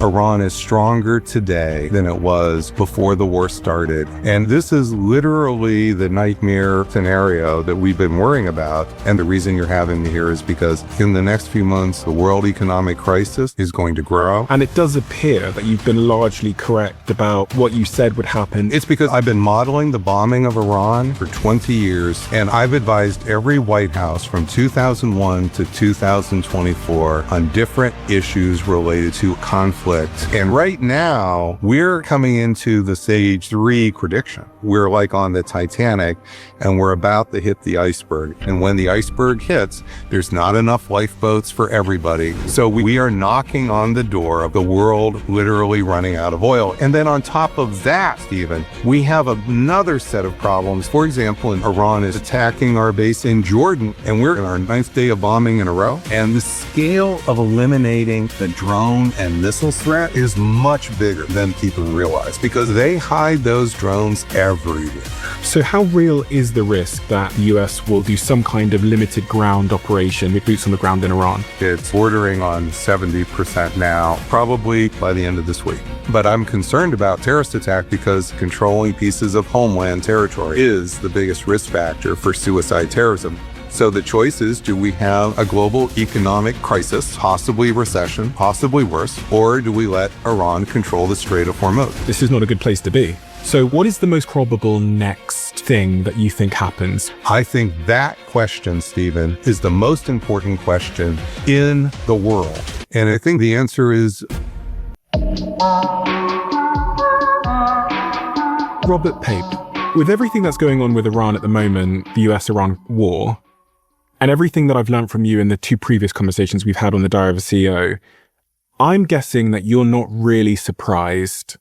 Iran is stronger today than it was before the war started. And this is literally the nightmare scenario that we've been worrying about. And the reason you're having me here is because in the next few months, the world economic crisis is going to grow. And it does appear that you've been largely correct about what you said would happen. It's because I've been modeling the bombing of Iran for 20 years, and I've advised every White House from 2001 to 2024 on different issues related to conflict. And right now, we're coming into the stage 3 prediction. We're like on the Titanic, and we're about to hit the iceberg. And when the iceberg hits, there's not enough lifeboats for everybody. So we are knocking on the door of the world literally running out of oil. And then on top of that, Stephen, we have another set of problems. For example, Iran is attacking our base in Jordan, and we're in our 9th day of bombing in a row. And the scale of eliminating the drone and missile threat is much bigger than people realize because they hide those drones everywhere. So how real is the risk that the US will do some kind of limited ground operation with boots on the ground in Iran? It's bordering on 70% now, probably by the end of this week. But I'm concerned about terrorist attack because controlling pieces of homeland territory is the biggest risk factor for suicide terrorism. So the choice is, do we have a global economic crisis, possibly recession, possibly worse, or do we let Iran control the Strait of Hormuz? This is not a good place to be. So what is the most probable next thing that you think happens? I think that question, Stephen, is the most important question in the world. And I think the answer is Robert Pape. With everything that's going on with Iran at the moment, the US-Iran war, and everything that I've learned from you in the 2 previous conversations we've had on the Diary of a CEO, I'm guessing that you're not really surprised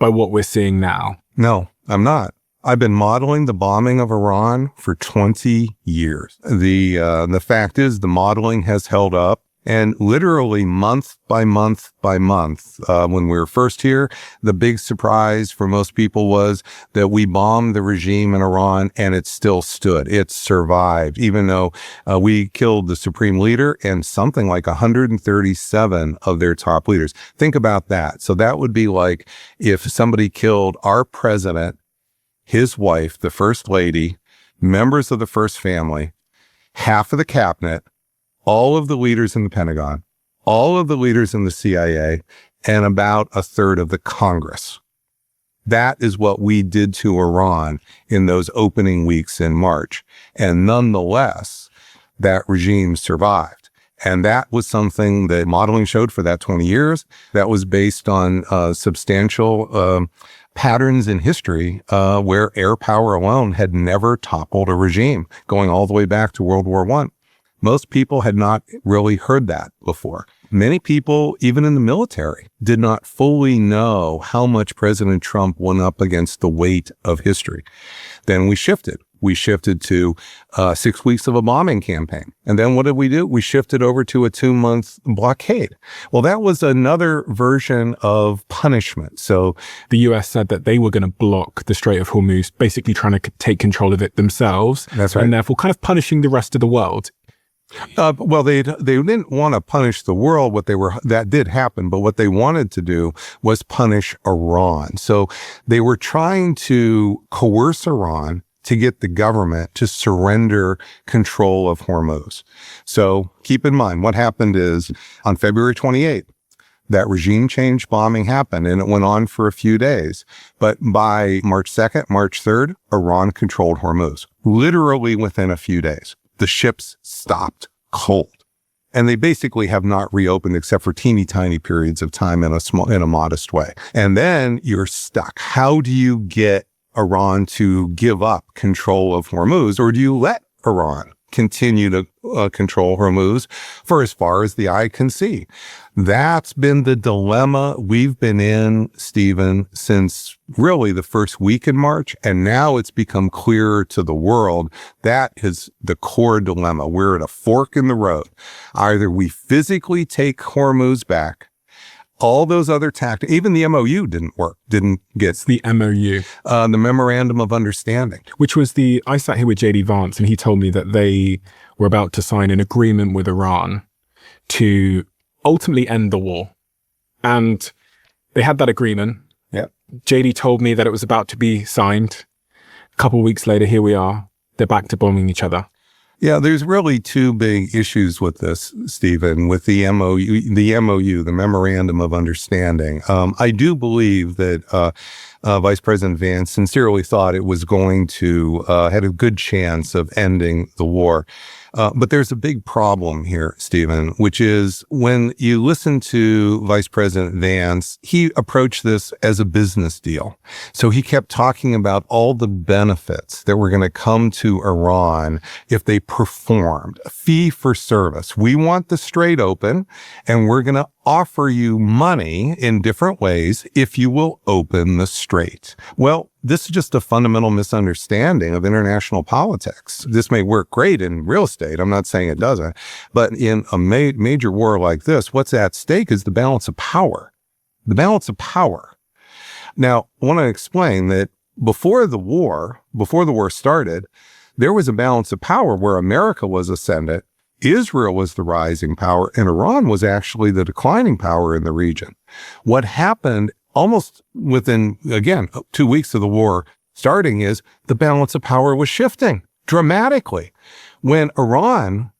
by what we're seeing now. No, I'm not. I've been modeling the bombing of Iran for 20 years. The fact is the modeling has held up. And literally month by month by month, when we were first here, the big surprise for most people was that we bombed the regime in Iran and it still stood. It survived, even though we killed the supreme leader and something like 137 of their top leaders. Think about that. So that would be like if somebody killed our president, his wife, the first lady, members of the first family, half of the cabinet, all of the leaders in the Pentagon, all of the leaders in the CIA, and about a third of the Congress. That is what we did to Iran in those opening weeks in March. And nonetheless, that regime survived. And that was something that modeling showed for that 20 years. That was based on substantial patterns in history where air power alone had never toppled a regime, going all the way back to World War I. Most people had not really heard that before. Many people, even in the military, did not fully know how much President Trump went up against the weight of history. Then we shifted. We shifted to 6 weeks of a bombing campaign. And then what did we do? We shifted over to a 2-month blockade. Well, that was another version of punishment. So the US said that they were going to block the Strait of Hormuz, basically trying to take control of it themselves. That's right. And therefore kind of punishing the rest of the world. Well, they didn't want to punish the world. That did happen, but what they wanted to do was punish Iran. So they were trying to coerce Iran to get the government to surrender control of Hormuz. So keep in mind, what happened is on February 28th, that regime change bombing happened and it went on for a few days. But by March 2nd, March 3rd, Iran controlled Hormuz, literally within a few days. The ships stopped cold. And they basically have not reopened except for teeny tiny periods of time in a modest way. And then you're stuck. How do you get Iran to give up control of Hormuz, or do you let Iran continue to control Hormuz for as far as the eye can see? That's been the dilemma we've been in, Stephen, since really the first week in March. And now it's become clearer to the world. That is the core dilemma. We're at a fork in the road. Either we physically take Hormuz back, all those other tactics, even the MOU didn't work, didn't get the MOU, the Memorandum of Understanding, which was I sat here with JD Vance and he told me that they were about to sign an agreement with Iran to ultimately end the war. And they had that agreement. Yeah. JD told me that it was about to be signed. A couple of weeks later, here we are. They're back to bombing each other. Yeah, there's really two big issues with this, Stephen, with the MOU, the Memorandum of Understanding. I do believe that Vice President Vance sincerely thought it was going to, had a good chance of ending the war. But there's a big problem here, Stephen, which is when you listen to Vice President Vance, he approached this as a business deal. So he kept talking about all the benefits that were going to come to Iran if they performed a fee for service. We want the Strait open, and we're going to offer you money in different ways if you will open the Strait. Well, this is just a fundamental misunderstanding of international politics. This may work great in real estate. I'm not saying it doesn't. But in a major war like this, what's at stake is the balance of power. The balance of power. Now, I want to explain that before the war started, there was a balance of power where America was ascendant, Israel was the rising power, and Iran was actually the declining power in the region. What happened almost within, again, 2 weeks of the war starting is the balance of power was shifting dramatically. When Iran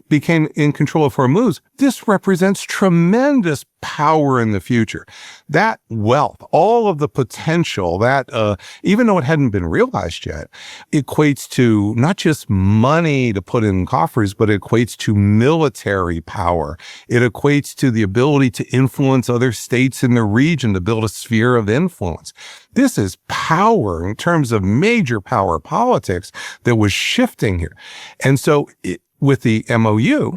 became in control of Hormuz, this represents tremendous power in the future. That wealth, all of the potential, that even though it hadn't been realized yet, equates to not just money to put in coffers, but it equates to military power. It equates to the ability to influence other states in the region, to build a sphere of influence. This is power in terms of major power politics that was shifting here. And so with the MOU,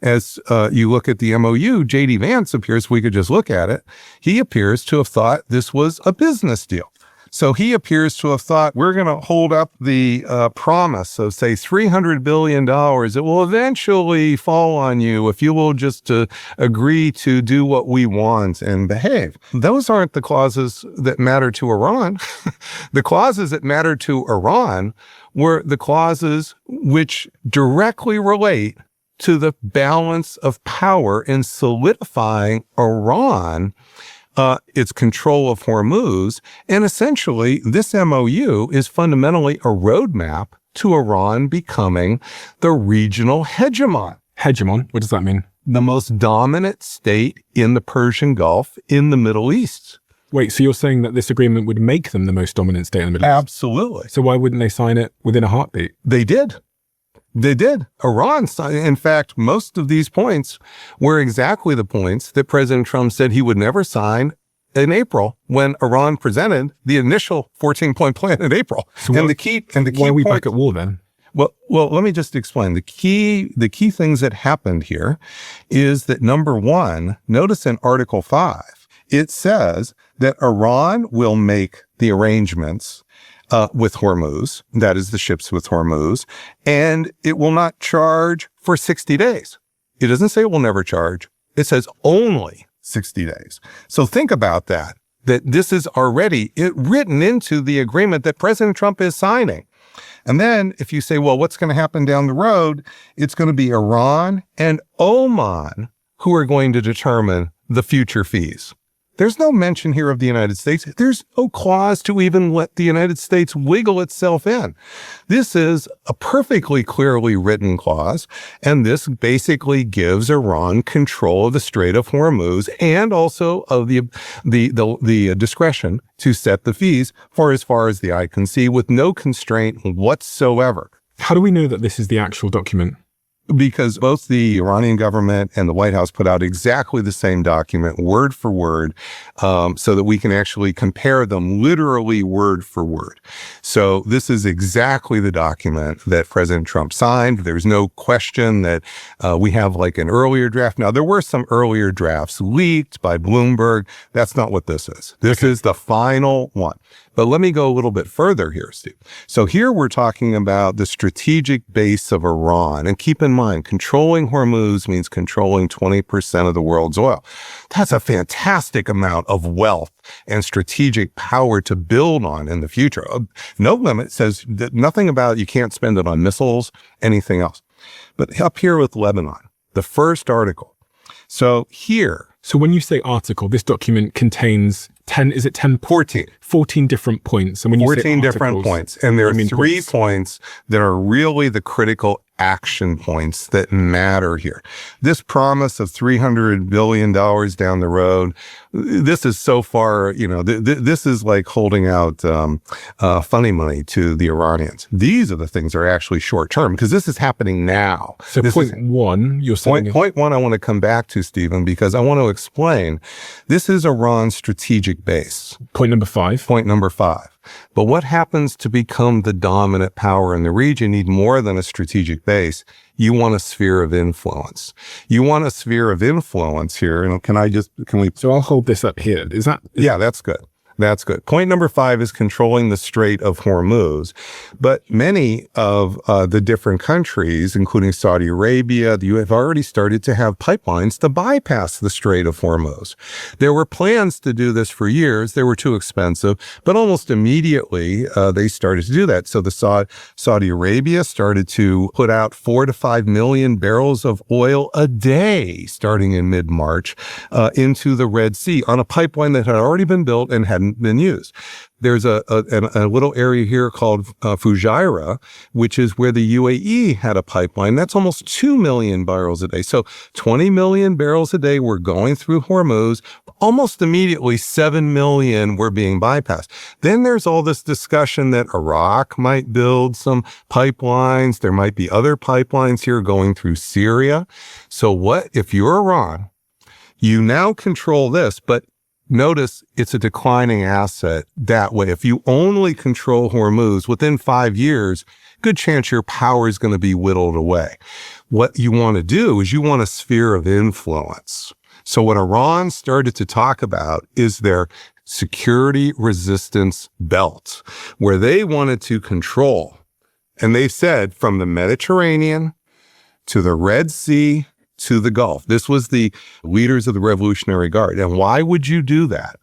as you look at the MOU, J.D. Vance appears, we could just look at it, he appears to have thought this was a business deal. So he appears to have thought, we're going to hold up the promise of, say, $300 billion. It will eventually fall on you if you will just agree to do what we want and behave. Those aren't the clauses that matter to Iran. The clauses that matter to Iran were the clauses which directly relate to the balance of power in solidifying Iran, its control of Hormuz. And essentially, this MOU is fundamentally a roadmap to Iran becoming the regional hegemon. Hegemon? What does that mean? The most dominant state in the Persian Gulf in the Middle East. Wait, so you're saying that this agreement would make them the most dominant state in the Middle East? Absolutely. So why wouldn't they sign it within a heartbeat? They did. They did. Iran signed. In fact, most of these points were exactly the points that President Trump said he would never sign in April when Iran presented the initial 14-point plan in April. So why are we back at war then? Well, let me just explain. The key things that happened here is that, number one, notice in Article 5, it says that Iran will make the arrangements with Hormuz, that is the ships with Hormuz, and it will not charge for 60 days. It doesn't say it will never charge. It says only 60 days. So think about that this is already written into the agreement that President Trump is signing. And then if you say, well, what's going to happen down the road? It's going to be Iran and Oman who are going to determine the future fees. There's no mention here of the United States. There's no clause to even let the United States wiggle itself in. This is a perfectly clearly written clause, and this basically gives Iran control of the Strait of Hormuz and also of the discretion to set the fees for as far as the eye can see with no constraint whatsoever. How do we know that this is the actual document? Because both the Iranian government and the White House put out exactly the same document, word for word, so that we can actually compare them literally word for word. So this is exactly the document that President Trump signed. There's no question that we have like an earlier draft. Now, there were some earlier drafts leaked by Bloomberg. That's not what this is. This is the final one. But let me go a little bit further here, Steve. So here we're talking about the strategic base of Iran. And keep in mind, controlling Hormuz means controlling 20% of the world's oil. That's a fantastic amount of wealth and strategic power to build on in the future. No limit says that nothing about you can't spend it on missiles, anything else. But up here with Lebanon, the first article. So here, So when you say article, this document contains 10, is it 10? 14. 14 different points. And when you 14 say different articles, points. And there are you mean 3 points that are really the critical action points that matter here. This promise of $300 billion down the road, this is so far, this is like holding out funny money to the Iranians. These are the things that are actually short term, because this is happening now. So point one, you're saying... Point one I want to come back to, Stephen, because I want to explain. This is Iran's strategic base. Point number 5. Point number 5. But what happens to become the dominant power in the region? You need more than a strategic base. You want a sphere of influence. You want a sphere of influence here. And can we? So I'll hold this up here. Yeah, that's good. That's good. Point number 5 is controlling the Strait of Hormuz. But many of the different countries, including Saudi Arabia, you have already started to have pipelines to bypass the Strait of Hormuz. There were plans to do this for years. They were too expensive, but almost immediately they started to do that. So the Saudi Arabia started to put out 4 to 5 million barrels of oil a day, starting in mid-March, into the Red Sea on a pipeline that had already been built and hadn't been used. There's a little area here called Fujairah, which is where the UAE had a pipeline. That's almost 2 million barrels a day. So 20 million barrels a day were going through Hormuz. Almost immediately, 7 million were being bypassed. Then there's all this discussion that Iraq might build some pipelines. There might be other pipelines here going through Syria. So what if you're Iran? You now control this, but notice it's a declining asset that way. If you only control Hormuz, within 5 years, good chance your power is going to be whittled away. What you want to do is you want a sphere of influence. So what Iran started to talk about is their security resistance belt, where they wanted to control. And they said from the Mediterranean to the Red Sea to the Gulf. This was the leaders of the Revolutionary Guard. And why would you do that?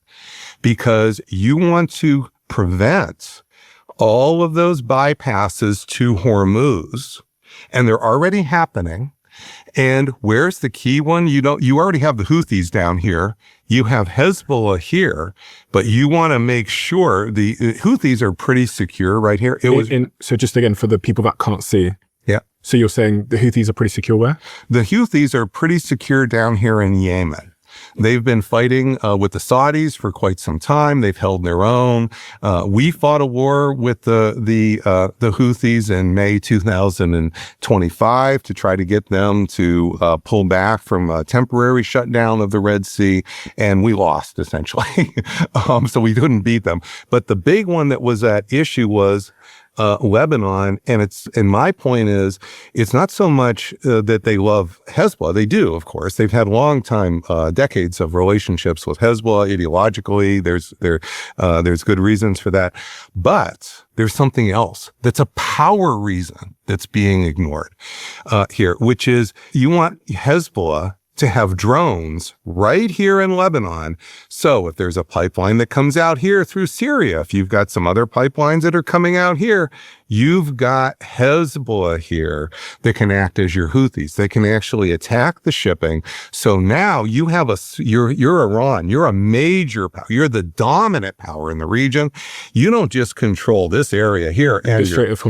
Because you want to prevent all of those bypasses to Hormuz, and they're already happening. And where's the key one? You already have the Houthis down here. You have Hezbollah here, but you want to make sure the Houthis are pretty secure right here. So just again, for the people that can't see. Yeah. So you're saying the Houthis are pretty secure where? The Houthis are pretty secure down here in Yemen. They've been fighting with the Saudis for quite some time. They've held their own. We fought a war with the Houthis in May 2025 to try to get them to pull back from a temporary shutdown of the Red Sea, and we lost essentially. So we couldn't beat them. But the big one that was at issue was Lebanon, and my point is, it's not so much that they love Hezbollah. They do, of course. They've had decades of relationships with Hezbollah ideologically. There's good reasons for that, but there's something else that's a power reason that's being ignored here, which is you want Hezbollah to have drones right here in Lebanon. So if there's a pipeline that comes out here through Syria, if you've got some other pipelines that are coming out here, you've got Hezbollah here that can act as your Houthis. They can actually attack the shipping. So now you have you're Iran. You're a major power. You're the dominant power in the region. You don't just control this area here and the Strait of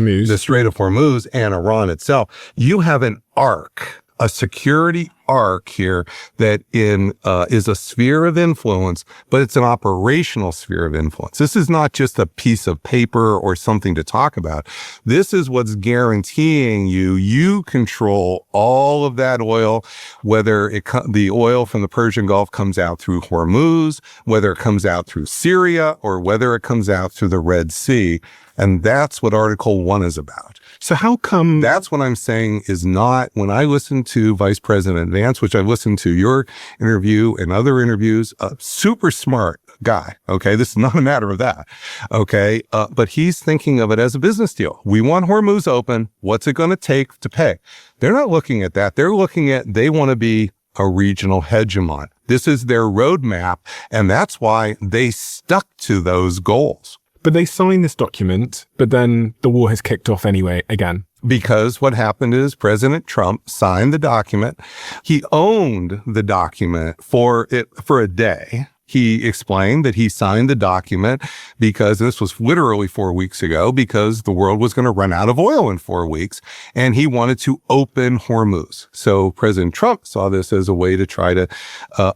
Hormuz and Iran itself. You have an arc, a security arc here that is a sphere of influence, but it's an operational sphere of influence. This is not just a piece of paper or something to talk about. This is what's guaranteeing you control all of that oil, whether the oil from the Persian Gulf comes out through Hormuz, whether it comes out through Syria, or whether it comes out through the Red Sea. And that's what Article 1 is about. So how come... That's what I'm saying is not, when I listen to Vice President Vance, which I've listened to your interview and other interviews, a super smart guy, okay? This is not a matter of that, okay? But he's thinking of it as a business deal. We want Hormuz open. What's it going to take to pay? They're not looking at that. They're looking at, they want to be a regional hegemon. This is their roadmap, and that's why they stuck to those goals. But they signed this document, but then the war has kicked off anyway, again. Because what happened is President Trump signed the document. He owned the document for a day. He explained that he signed the document because, and this was literally 4 weeks ago, because the world was going to run out of oil in 4 weeks, and he wanted to open Hormuz. So President Trump saw this as a way to try to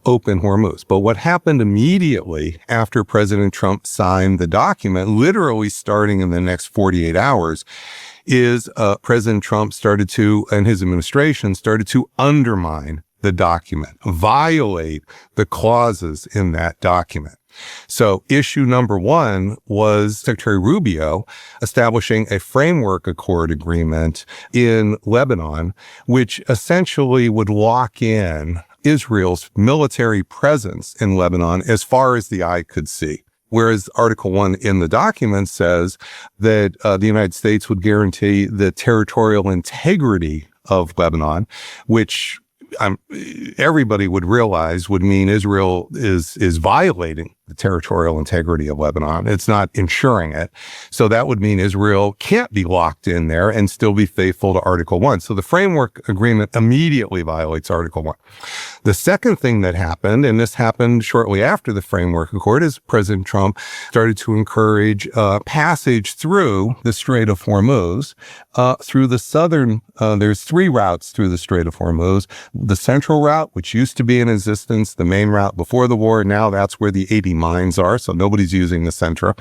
open Hormuz. But what happened immediately after President Trump signed the document, literally starting in the next 48 hours, is President Trump and his administration started to undermine the document, violate the clauses in that document. So issue number one was Secretary Rubio establishing a framework accord agreement in Lebanon, which essentially would lock in Israel's military presence in Lebanon as far as the eye could see. Whereas Article 1 in the document says that the United States would guarantee the territorial integrity of Lebanon, which everybody would realize would mean Israel is violating the territorial integrity of Lebanon. It's not ensuring it. So that would mean Israel can't be locked in there and still be faithful to Article 1. So the framework agreement immediately violates Article 1. The second thing that happened, and this happened shortly after the framework accord, is President Trump started to encourage passage through the Strait of Hormuz, through the southern, there's 3 routes through the Strait of Hormuz. The central route, which used to be in existence, the main route before the war, now that's where the 80 mines are, so nobody's using the Centra.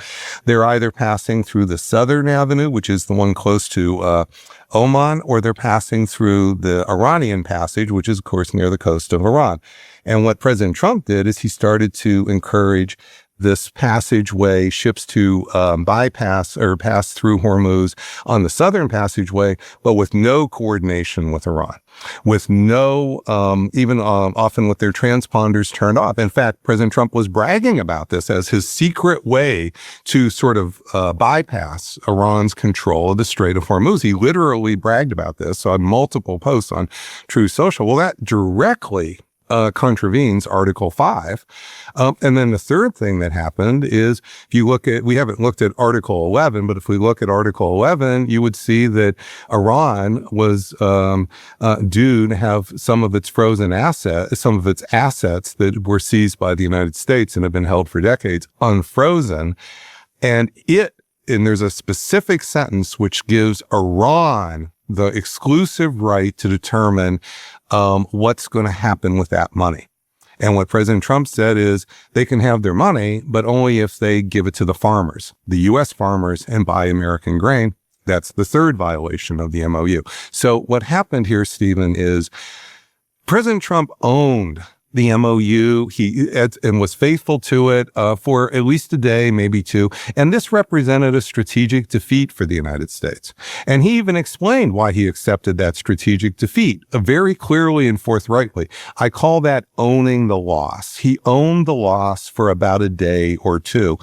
They're either passing through the Southern Avenue, which is the one close to Oman, or they're passing through the Iranian Passage, which is, of course, near the coast of Iran. And what President Trump did is he started to encourage this passageway, ships to bypass or pass through Hormuz on the southern passageway, but with no coordination with Iran, with no, often with their transponders turned off. In fact, President Trump was bragging about this as his secret way to sort of bypass Iran's control of the Strait of Hormuz. He literally bragged about this on multiple posts on True Social. Well, that directly contravenes Article 5. And then the third thing that happened is, if you look at, we haven't looked at Article 11, but if we look at Article 11, you would see that Iran was due to have some of its assets that were seized by the United States and have been held for decades unfrozen. And there's a specific sentence which gives Iran the exclusive right to determine what's going to happen with that money. And what President Trump said is they can have their money, but only if they give it to the farmers, the U.S. farmers, and buy American grain. That's the third violation of the MOU. So what happened here, Stephen, is President Trump owned the MOU, and was faithful to it for at least a day, maybe 2. And this represented a strategic defeat for the United States. And he even explained why he accepted that strategic defeat very clearly and forthrightly. I call that owning the loss. He owned the loss for about a day or 2.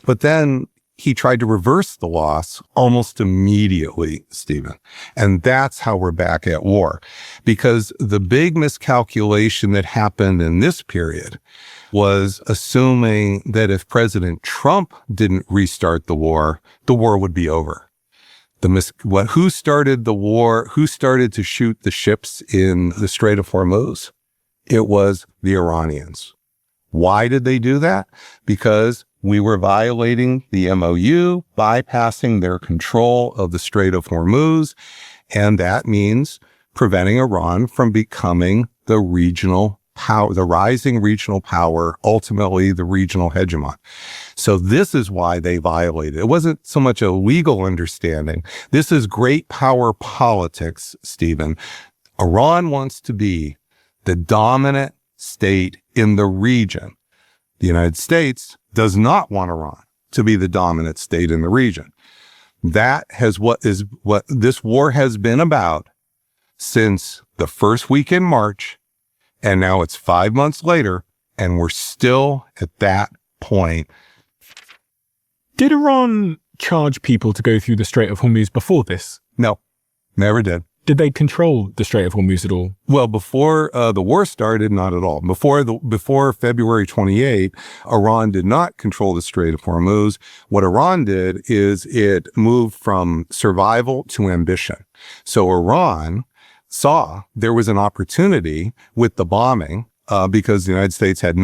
But then he tried to reverse the loss almost immediately, Stephen. And that's how we're back at war. Because the big miscalculation that happened in this period was assuming that if President Trump didn't restart the war would be over. Who started the war? Who started to shoot the ships in the Strait of Hormuz? It was the Iranians. Why did they do that? Because we were violating the MOU, bypassing their control of the Strait of Hormuz, and that means preventing Iran from becoming the regional power, the rising regional power, ultimately the regional hegemon. So this is why they violated. It wasn't so much a legal understanding. This is great power politics, Stephen. Iran wants to be the dominant state in the region. The United States does not want Iran to be the dominant state in the region. That is what this war has been about since the first week in March, and now it's 5 months later, and we're still at that point. Did Iran charge people to go through the Strait of Hormuz before this? No, never did. Did they control the Strait of Hormuz at all? Well, before the war started, not at all. Before February 28, Iran did not control the Strait of Hormuz. What Iran did is it moved from survival to ambition. So Iran saw there was an opportunity with the bombing because the United States had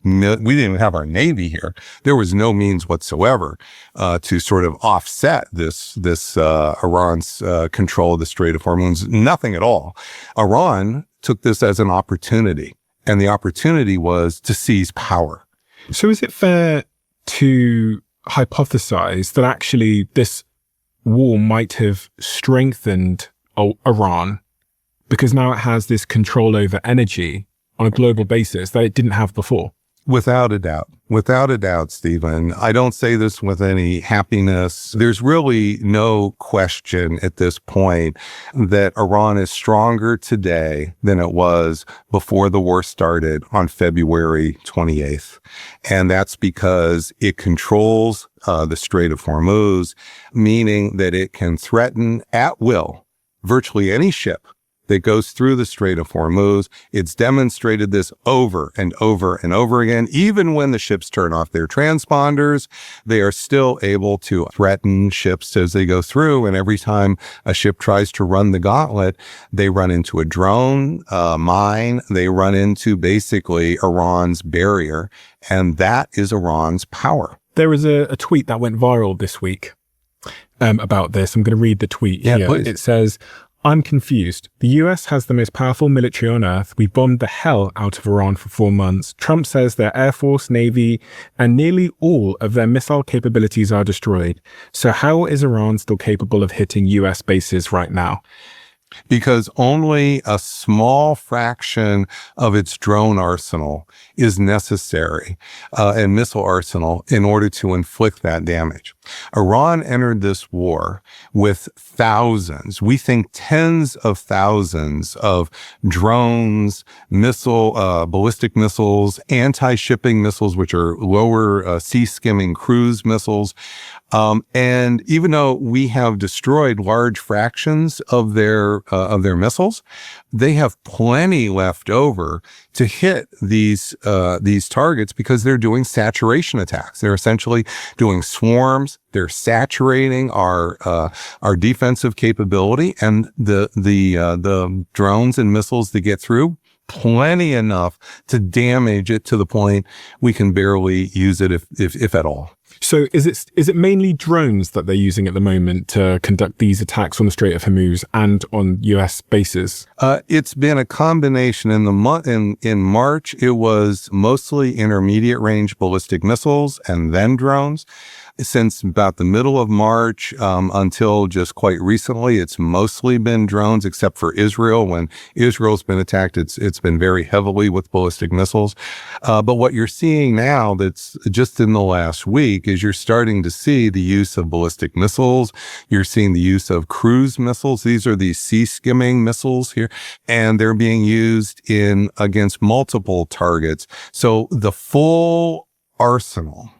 we didn't even have our Navy here. There was no means whatsoever to sort of offset this Iran's control of the Strait of Hormuz. Nothing at all. Iran took this as an opportunity, and the opportunity was to seize power. So is it fair to hypothesize that actually this war might have strengthened Iran because now it has this control over energy on a global basis that it didn't have before? Without a doubt, Stephen. I don't say this with any happiness. There's really no question at this point that Iran is stronger today than it was before the war started on February 28th. And that's because it controls the Strait of Hormuz, meaning that it can threaten at will virtually any ship that goes through the Strait of Hormuz. It's demonstrated this over and over and over again. Even when the ships turn off their transponders, they are still able to threaten ships as they go through. And every time a ship tries to run the gauntlet, they run into a drone, mine. They run into basically Iran's barrier. And that is Iran's power. There was a tweet that went viral this week about this. I'm going to read the tweet here. Please. It says, "I'm confused. The US has the most powerful military on earth. We bombed the hell out of Iran for 4 months. Trump says their Air Force, Navy, and nearly all of their missile capabilities are destroyed. So how is Iran still capable of hitting US bases right now?" Because only a small fraction of its drone arsenal is necessary and missile arsenal in order to inflict that damage. Iran entered this war with thousands, we think tens of thousands of drones, ballistic missiles, anti-shipping missiles, which are lower sea-skimming cruise missiles. And even though we have destroyed large fractions of their missiles, they have plenty left over to hit these targets because they're doing saturation attacks. They're essentially doing swarms. They're saturating our defensive capability, and the drones and missiles that get through, plenty enough to damage it to the point we can barely use it if at all. So is it mainly drones that they're using at the moment to conduct these attacks on the Strait of Hormuz and on US bases? It's been a combination. In March, it was mostly intermediate range ballistic missiles and then drones. Since about the middle of March until just quite recently, it's mostly been drones, except for Israel. When Israel's been attacked, it's been very heavily with ballistic missiles. But what you're seeing now, that's just in the last week, is you're starting to see the use of ballistic missiles. You're seeing the use of cruise missiles. These are these sea-skimming missiles here, and they're being used against multiple targets. So the full arsenal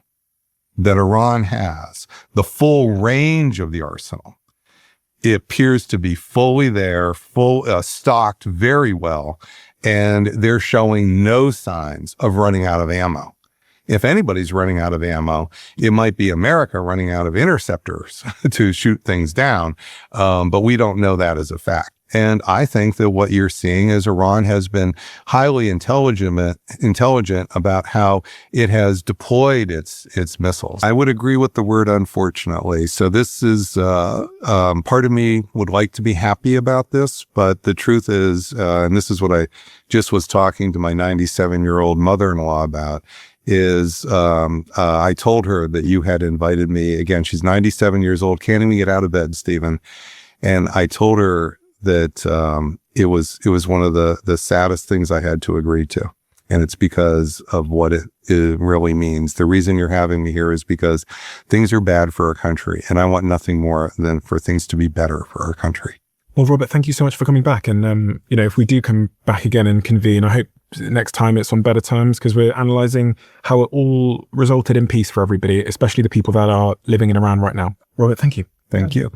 that Iran has, the full range of the arsenal, it appears to be fully there, stocked very well, and they're showing no signs of running out of ammo. If anybody's running out of ammo, it might be America running out of interceptors to shoot things down, but we don't know that as a fact. And I think that what you're seeing is Iran has been highly intelligent about how it has deployed its missiles. I would agree with the word unfortunately. So this is, part of me would like to be happy about this, but the truth is, and this is what I just was talking to my 97-year-old mother-in-law about, is I told her that you had invited me. Again, she's 97 years old, can't even get out of bed, Stephen. And I told her that it was one of the saddest things I had to agree to. And it's because of what it really means. The reason you're having me here is because things are bad for our country. And I want nothing more than for things to be better for our country. Well, Robert, thank you so much for coming back. And, if we do come back again and convene, I hope next time it's on better terms, because we're analysing how it all resulted in peace for everybody, especially the people that are living in Iran right now. Robert, thank you. Thank you.